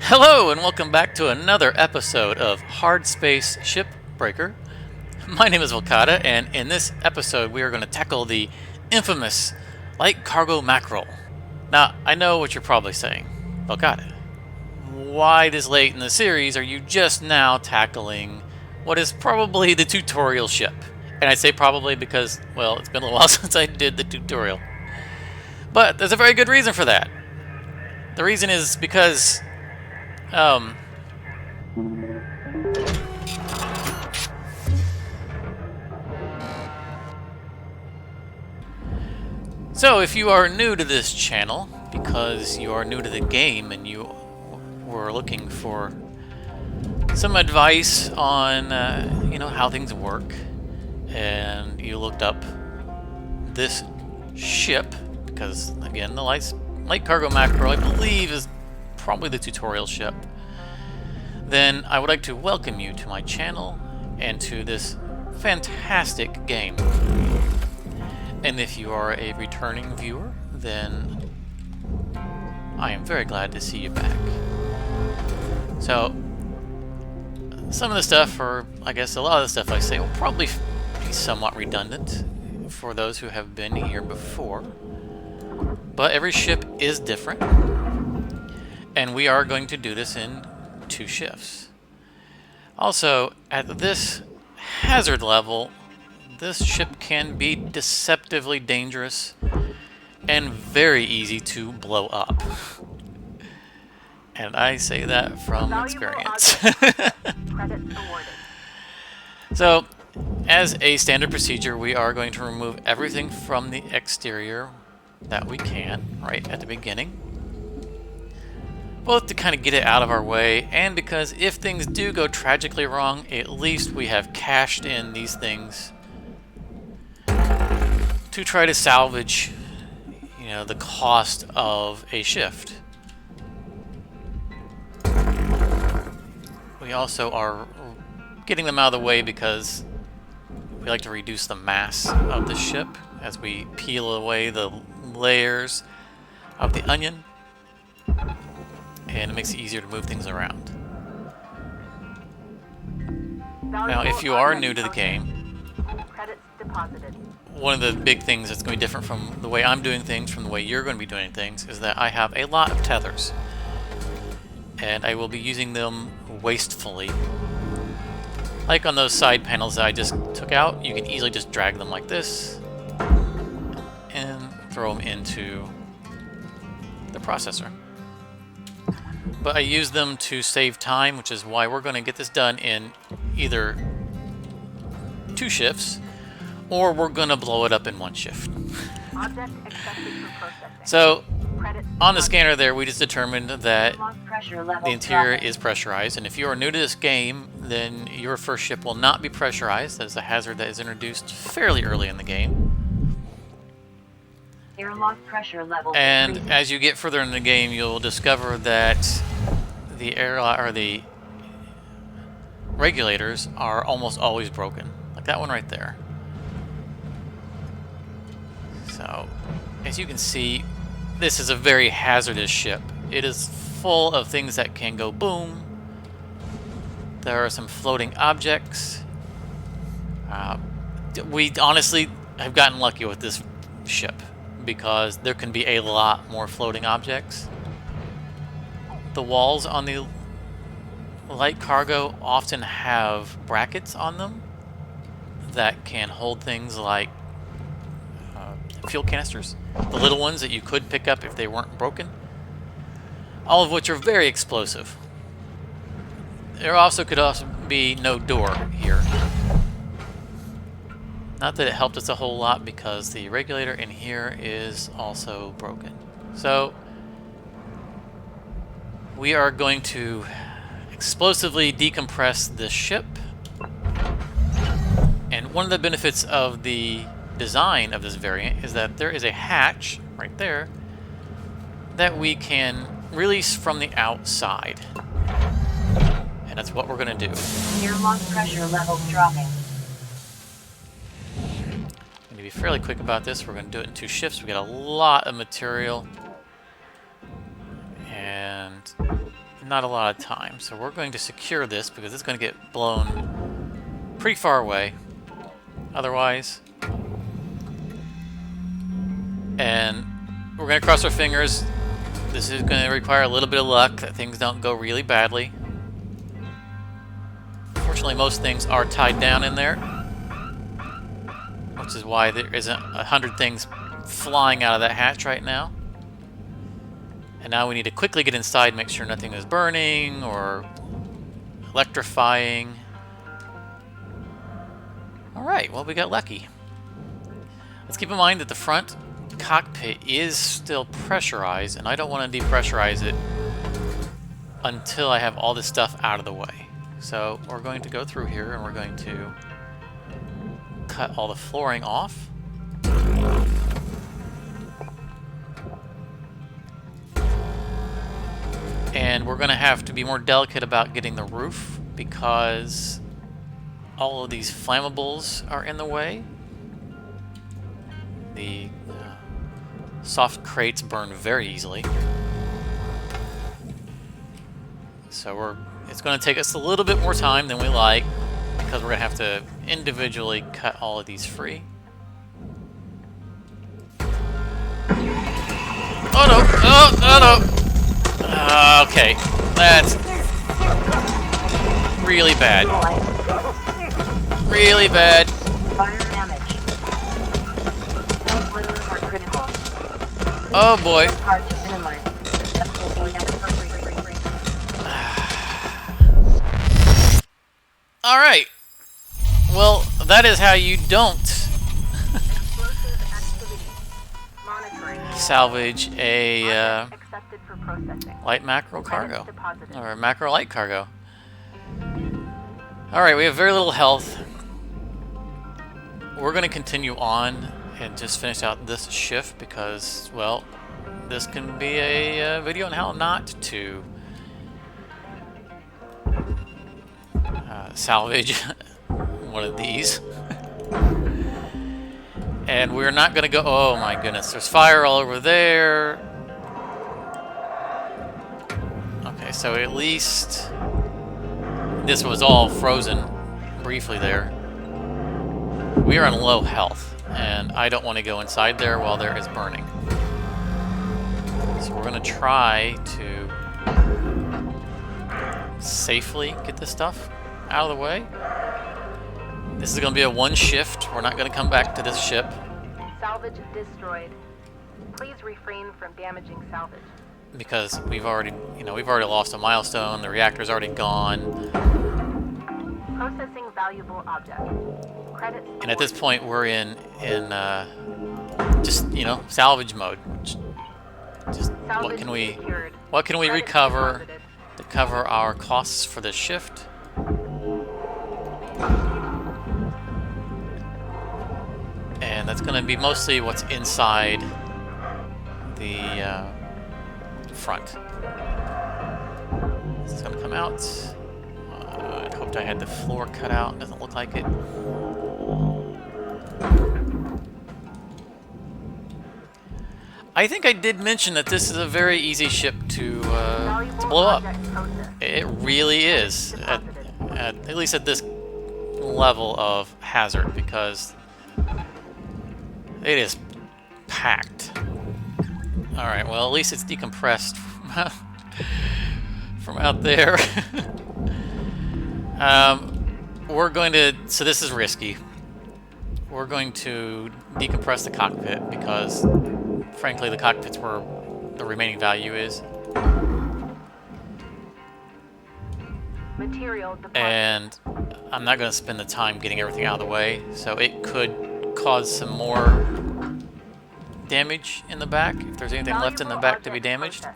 Hello and welcome back to another episode of Hardspace Shipbreaker. My name is Volcata, and in this episode we are going to tackle the infamous Light Cargo Mackerel. Now, I know what you're probably saying. Volcata, why this late in the series are you just now tackling what is probably the tutorial ship? And I say probably because, well, it's been a little while since I did the tutorial. But there's a very good reason for that. The reason is because so if you are new to this channel, because you are new to the game and you were looking for some advice on, how things work, and you looked up this ship, because, again, the Light Cargo Mackerel, I believe, is probably the tutorial ship, then I would like to welcome you to my channel and to this fantastic game. And if you are a returning viewer, then I am very glad to see you back. So, some of the stuff, or I guess a lot of the stuff I say, will probably be somewhat redundant for those who have been here before. But every ship is different, and we are going to do this in 2 shifts. Also, at this hazard level, this ship can be deceptively dangerous and very easy to blow up. And I say that from experience. So, as a standard procedure, we are going to remove everything from the exterior that we can right at the beginning. Both to kind of get it out of our way, and because if things do go tragically wrong, at least we have cashed in these things to try to salvage, the cost of a shift. We also are getting them out of the way because we like to reduce the mass of the ship as we peel away the layers of the onion, and it makes it easier to move things around. Now, if you are new to the game, one of the big things that's going to be different from the way I'm doing things from the way you're going to be doing things is that I have a lot of tethers, and I will be using them wastefully. Like on those side panels that I just took out, you can easily just drag them like this and throw them into the processor. But I use them to save time, which is why we're going to get this done in either 2 shifts, or we're going to blow it up in 1 shift. So, on the scanner there, we just determined that the interior is pressurized, and if you are new to this game, then your first ship will not be pressurized. That is a hazard that is introduced fairly early in the game. Airlock pressure level And decreasing. as you get further in the game, you'll discover that the regulators are almost always broken, like that one right there. So, as you can see, this is a very hazardous ship. It is full of things that can go boom. There are some floating objects. We honestly have gotten lucky with this ship, because there can be a lot more floating objects. The walls on the light cargo often have brackets on them that can hold things like fuel canisters, the little ones that you could pick up if they weren't broken, all of which are very explosive. There could also be no door here. Not that it helped us a whole lot, because the regulator in here is also broken. So we are going to explosively decompress this ship. And one of the benefits of the design of this variant is that there is a hatch right there that we can release from the outside. And that's what we're going to do. Airlock pressure levels dropping. I'm going to be fairly quick about this. We're going to do it in 2 shifts. We got a lot of material. And not a lot of time. So we're going to secure this because it's going to get blown pretty far away otherwise. And we're going to cross our fingers. This is going to require a little bit of luck that things don't go really badly. Fortunately, most things are tied down in there, which is why there isn't 100 things flying out of that hatch right now. And now we need to quickly get inside, make sure nothing is burning or electrifying. Alright, well, we got lucky. Let's keep in mind that the front cockpit is still pressurized, and I don't want to depressurize it until I have all this stuff out of the way. So we're going to go through here and we're going to cut all the flooring off. And we're going to have to be more delicate about getting the roof because all of these flammables are in the way. The soft crates burn very easily. So it's going to take us a little bit more time than we like because we're going to have to individually cut all of these free. Oh no! Oh no! Okay, that's really bad. Really bad. Fire damage. Flammable are critical. Oh boy. Hard to minimize. Alright. Well, that is how you don't salvage a light mackerel cargo. Or mackerel light cargo. Alright, we have very little health. We're going to continue on and just finish out this shift because, well, this can be a video on how not to salvage one of these. And we're not going to go... Oh my goodness, there's fire all over there. Okay, so at least this was all frozen briefly there. We are on low health, and I don't want to go inside there while there is burning. So we're going to try to safely get this stuff out of the way. This is going to be a one shift. We're not going to come back to this ship. Salvage destroyed. Please refrain from damaging salvage. Because we've already lost a milestone. The reactor's already gone. Processing valuable object. Credits. And at this point, we're in just salvage mode. Just what can we recover to cover our costs for this shift? And that's going to be mostly what's inside the front. This is going to come out. I hoped I had the floor cut out. Doesn't look like it. I think I did mention that this is a very easy ship to blow up. It really is, at least at this level of hazard, because it is packed. Alright, well, at least it's decompressed from out there. We're going to... So this is risky. We're going to decompress the cockpit because, frankly, the cockpit's where the remaining value is. And I'm not going to spend the time getting everything out of the way, so it could cause some more damage in the back, if there's anything left in the back to be damaged.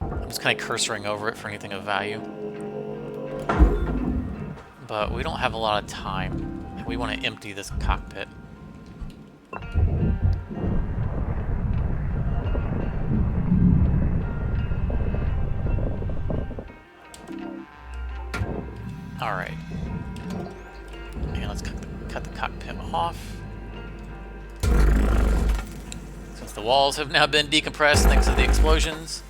I'm just kind of cursoring over it for anything of value. But we don't have a lot of time, and we want to empty this cockpit. Alright. And let's cut the cockpit off. Since the walls have now been decompressed thanks to the explosions.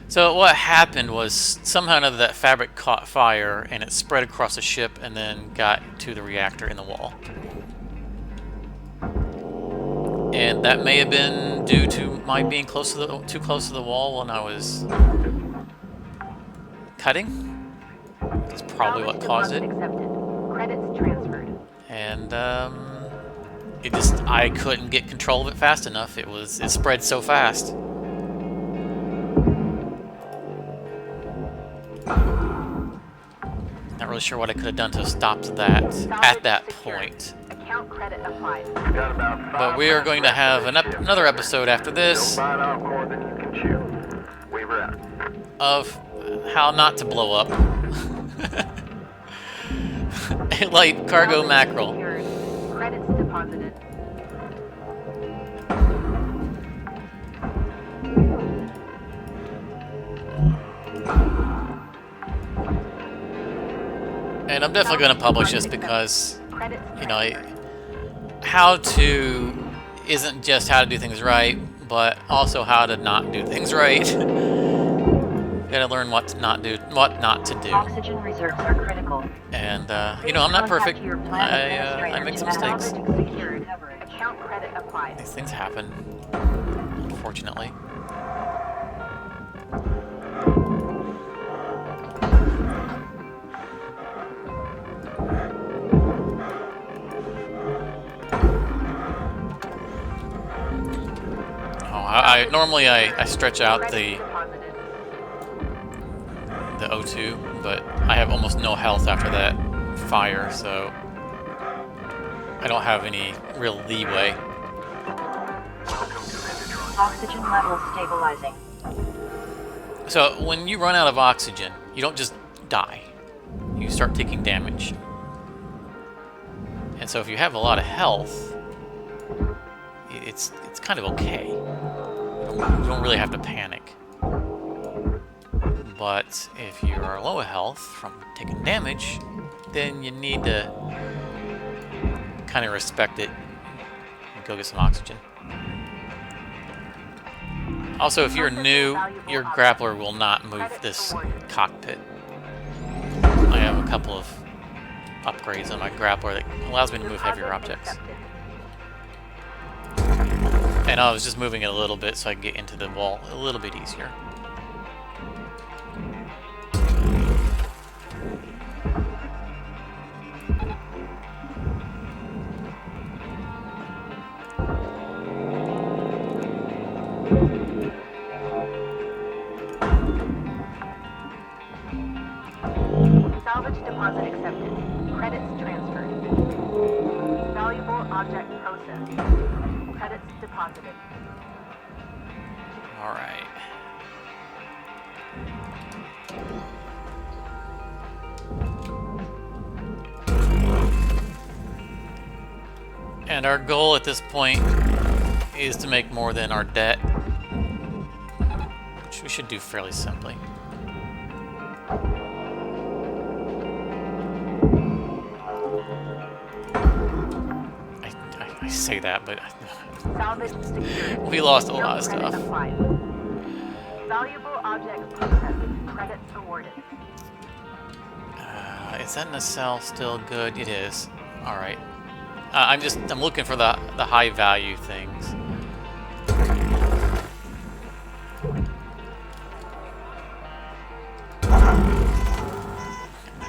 So what happened was somehow or another that fabric caught fire and it spread across the ship and then got to the reactor in the wall. And that may have been due to my being too close to the wall when I was cutting. That's probably what caused it. Accepted. Credits transferred. And I couldn't get control of it fast enough. It spread so fast. Not really sure what I could have done to stop that at that point. Account credit applied. But we are going to have another episode after this of how not to blow up a light cargo mackerel. Credits deposited. And I'm definitely going to publish this because, you know, how to isn't just how to do things right, but also how to not do things right. You gotta learn what to not do, what not to do. Oxygen reserves are critical. And you know, I'm not perfect. I make some mistakes. Account credit applied. These things happen, unfortunately. Normally I stretch out the O2, but I have almost no health after that fire, so I don't have any real leeway. Oxygen levels stabilizing. So when you run out of oxygen, you don't just die. You start taking damage. And so if you have a lot of health, it's kind of okay. You don't really have to panic. But if you're low health from taking damage, then you need to kind of respect it and go get some oxygen. Also, if you're new, your grappler will not move this cockpit. I have a couple of upgrades on my grappler that allows me to move heavier objects. And I was just moving it a little bit so I can get into the wall a little bit easier. Salvage deposit accepted. Credits transferred. Valuable object processed. Credits deposited. All right. And our goal at this point is to make more than our debt, which we should do fairly simply. I say that, but we lost a lot of stuff. Valuable object processed. Credits awarded. Is that nacelle still good? It is. All right. I'm looking for the high value things. I'm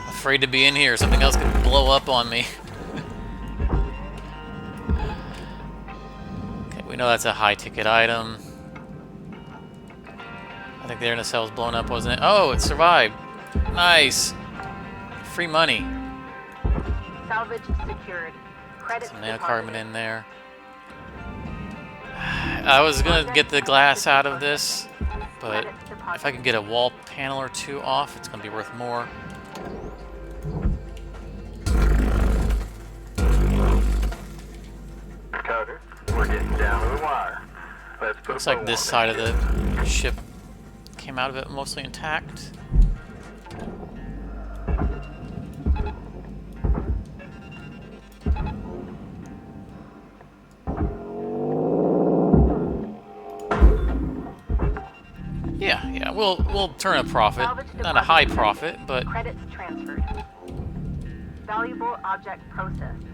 afraid to be in here. Something else could blow up on me. Okay, we know that's a high ticket item. I think the air nacelle was blown up, wasn't it? Oh, it survived. Nice. Free money. Salvage secured. Credits some nanocarbon in there. I was gonna get the glass out of this, but if I can get a wall panel or two off, it's gonna be worth more. Carter, we're getting down to the wire. Let's put Looks like this side of the ship came out of it mostly intact. we'll turn a profit. Salvage Not a high deposit. profit, but Credits transferred. Valuable object processed.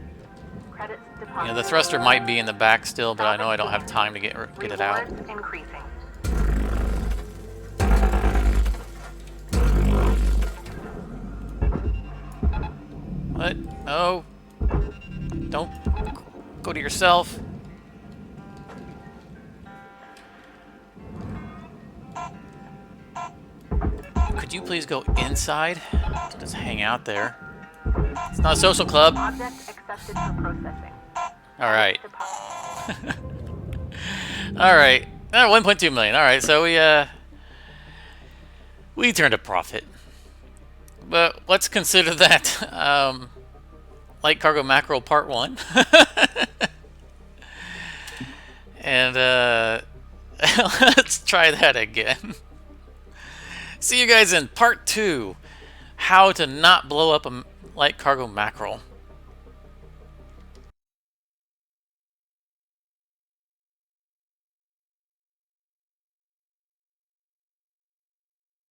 Credits deposited. you know, the thruster might be in the back still, but I know I don't have time to get it out. Rewards increasing. What? No. Don't go to yourself. Could you please go inside? Don't just hang out there. It's not a social club. Object accepted for processing. Alright. Deposit. Alright. 1.2 million. Alright, so we turned a profit. But let's consider that Light Cargo Mackerel Part 1. And let's try that again. See you guys in Part 2. How to not blow up a Light Cargo Mackerel.